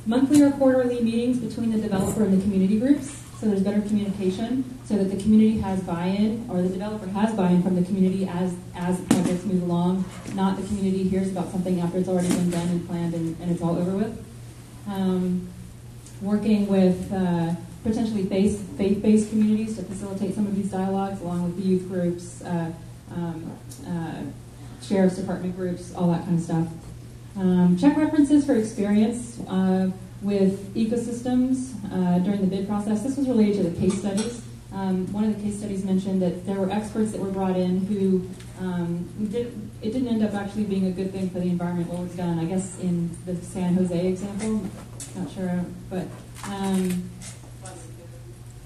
Monthly or quarterly meetings between the developer and the community groups, so there's better communication, so that the community has buy-in, or the developer has buy-in from the community as the projects move along, not the community hears about something after it's already been done and planned and it's all over with. Working with potentially faith-based communities to facilitate some of these dialogues, along with the youth groups, sheriff's department groups, all that kind of stuff. Check references for experience with ecosystems during the bid process. This was related to the case studies. One of the case studies mentioned that there were experts that were brought in who it didn't end up actually being a good thing for the environment what was done. I guess in the San Jose example, not sure, but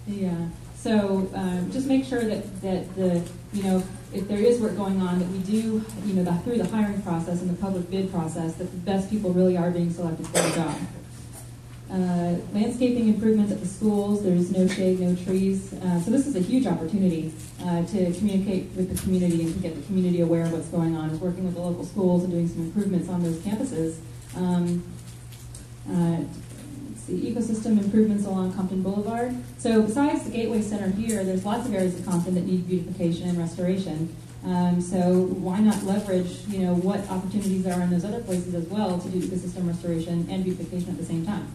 yeah. So just make sure that the if there is work going on, that we do that through the hiring process and the public bid process, that the best people really are being selected for the job. Landscaping improvements at the schools. There's no shade, no trees. So this is a huge opportunity to communicate with the community and to get the community aware of what's going on. Is working with the local schools and doing some improvements on those campuses. Ecosystem improvements along Compton Boulevard. So besides the Gateway Center here, there's lots of areas of Compton that need beautification and restoration. So why not leverage, what opportunities there are in those other places as well to do ecosystem restoration and beautification at the same time.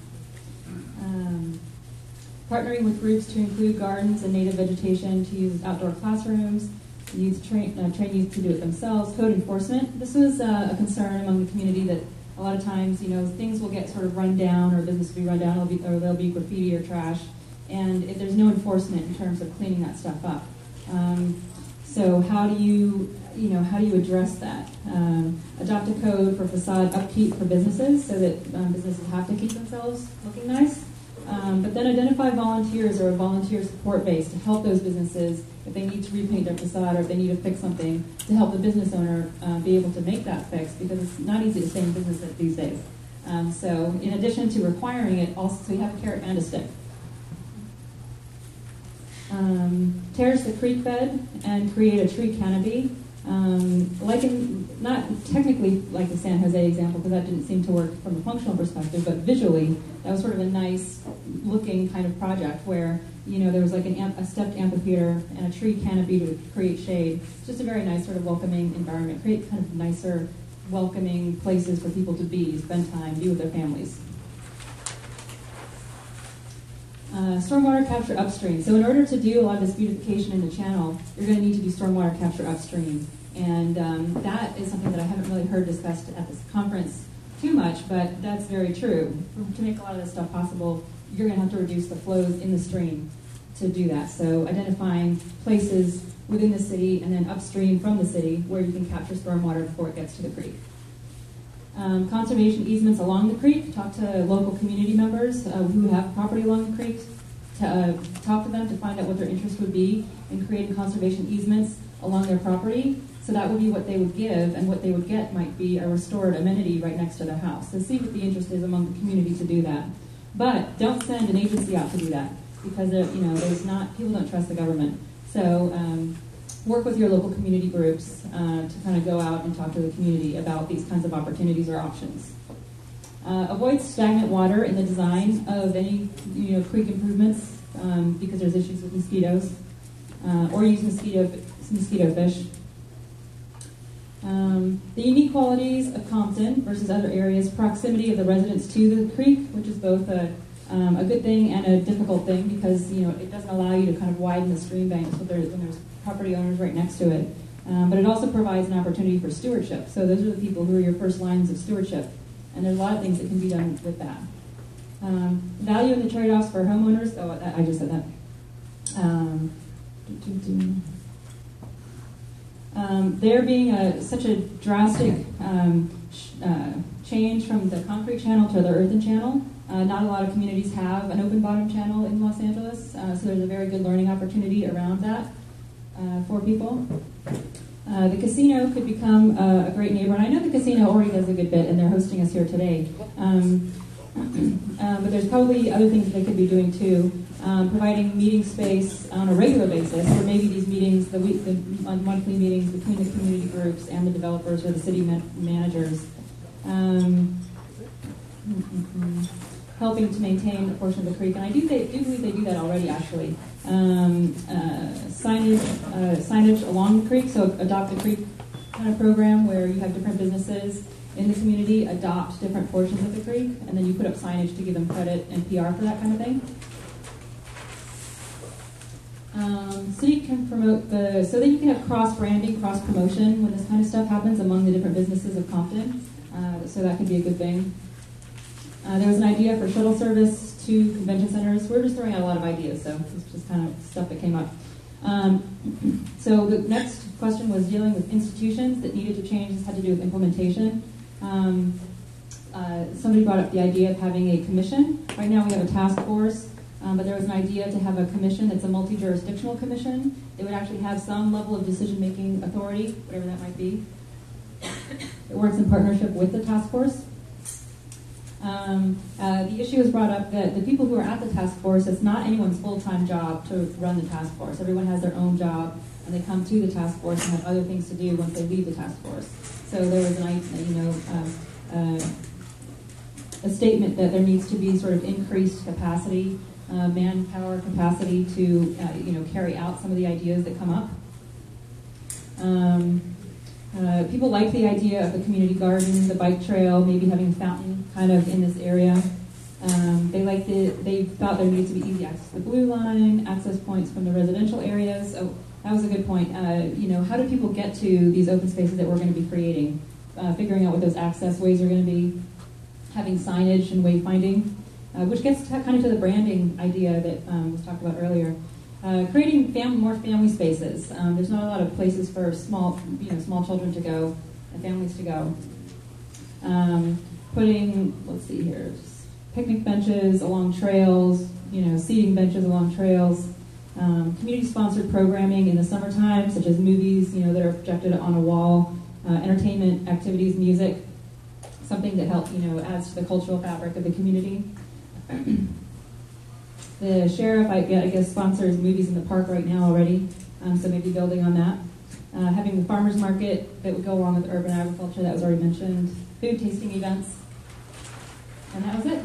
Partnering with groups to include gardens and native vegetation to use outdoor classrooms, train youth to do it themselves. Code enforcement. This was a concern among the community that a lot of times, things will get sort of run down, or business will be run down, or there'll be graffiti or trash, and if there's no enforcement in terms of cleaning that stuff up. So how do you address that? Adopt a code for facade upkeep for businesses, so that businesses have to keep themselves looking nice. But then identify volunteers or a volunteer support base to help those businesses if they need to repaint their facade or if they need to fix something, to help the business owner be able to make that fix, because it's not easy to stay in business these days. So in addition to requiring it, also so you have a carrot and a stick. Terrace the creek bed and create a tree canopy. Not technically like the San Jose example, because that didn't seem to work from a functional perspective, but visually, that was sort of a nice looking kind of project where, there was like a stepped amphitheater and a tree canopy to create shade. It's just a very nice sort of welcoming environment, create kind of nicer, welcoming places for people to be, spend time, be with their families. Stormwater capture upstream. So in order to do a lot of this beautification in the channel, you're going to need to do stormwater capture upstream. And that is something that I haven't really heard discussed at this conference too much, but that's very true. To make a lot of this stuff possible, you're going to have to reduce the flows in the stream to do that. So identifying places within the city and then upstream from the city where you can capture stormwater before it gets to the creek. Conservation easements along the creek. Talk to local community members who have property along the creek. Talk to them to find out what their interest would be in creating conservation easements along their property. So that would be what they would give, and what they would get might be a restored amenity right next to their house. So see what the interest is among the community to do that. But don't send an agency out to do that, because people don't trust the government. So work with your local community groups to kind of go out and talk to the community about these kinds of opportunities or options. Avoid stagnant water in the design of any creek improvements because there's issues with mosquitoes, or use mosquito fish. The unique qualities of Compton versus other areas: proximity of the residents to the creek, which is both a good thing and a difficult thing, because it doesn't allow you to kind of widen the stream banks when there's property owners right next to it. But it also provides an opportunity for stewardship. So those are the people who are your first lines of stewardship, and there's a lot of things that can be done with that. Value and the trade-offs for homeowners. Oh, I just said that. There being such a drastic change from the concrete channel to the earthen channel, not a lot of communities have an open bottom channel in Los Angeles, so there's a very good learning opportunity around that for people. The casino could become a great neighbor, and I know the casino already does a good bit, and they're hosting us here today. But there's probably other things they could be doing too. Providing meeting space on a regular basis, or maybe these meetings, the monthly meetings between the community groups and the developers or the city managers. helping to maintain a portion of the creek, and I do believe they do that already, actually. Signage along the creek, so Adopt a Creek kind of program where you have different businesses in the community adopt different portions of the creek, and then you put up signage to give them credit and PR for that kind of thing. City can promote so that you can have cross-branding, cross-promotion when this kind of stuff happens among the different businesses of Compton. So that could be a good thing. There was an idea for shuttle service to convention centers. We're just throwing out a lot of ideas, so it's just kind of stuff that came up. So the next question was dealing with institutions that needed to change. This had to do with implementation. Somebody brought up the idea of having a commission. Right now we have a task force, but there was an idea to have a commission that's a multi-jurisdictional commission. It would actually have some level of decision-making authority, whatever that might be. It works in partnership with the task force. The issue was brought up that the people who are at the task force, it's not anyone's full-time job to run the task force. Everyone has their own job, and they come to the task force and have other things to do once they leave the task force. So there was a statement that there needs to be sort of increased capacity, manpower capacity to carry out some of the ideas that come up. People like the idea of the community garden, the bike trail, maybe having a fountain kind of in this area. They thought there needed to be easy access to the blue line, access points from the residential areas. Oh, that was a good point. How do people get to these open spaces that we're going to be creating? Figuring out what those access ways are going to be, having signage and wayfinding, which gets kind of to the branding idea that was talked about earlier. Creating more family spaces. There's not a lot of places for small children to go and families to go. Putting, let's see here, just picnic benches along trails, seating benches along trails. Community-sponsored programming in the summertime, such as movies, that are projected on a wall. Entertainment, activities, music. Something that helps, adds to the cultural fabric of the community. The sheriff, I guess, sponsors movies in the park right now already, so maybe building on that. Having the farmers market that would go along with urban agriculture, that was already mentioned. Food tasting events. And that was it.